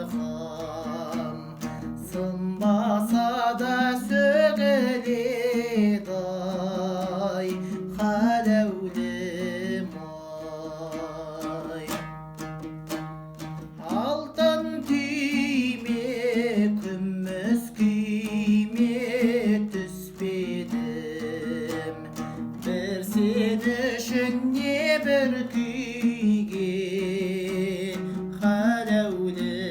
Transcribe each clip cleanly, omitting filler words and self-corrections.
жарығым, сынбаса да сөгіледі-ай, қаләулім-ай. Алтын түйме, күміс күйме түспедім, бір сен үшін не бір күйге, қаләулім-ай.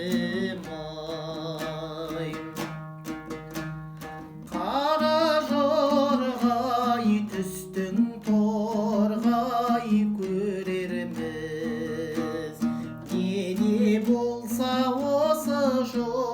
Қара жорғай түстің торғай көрерміз, не болса осы жол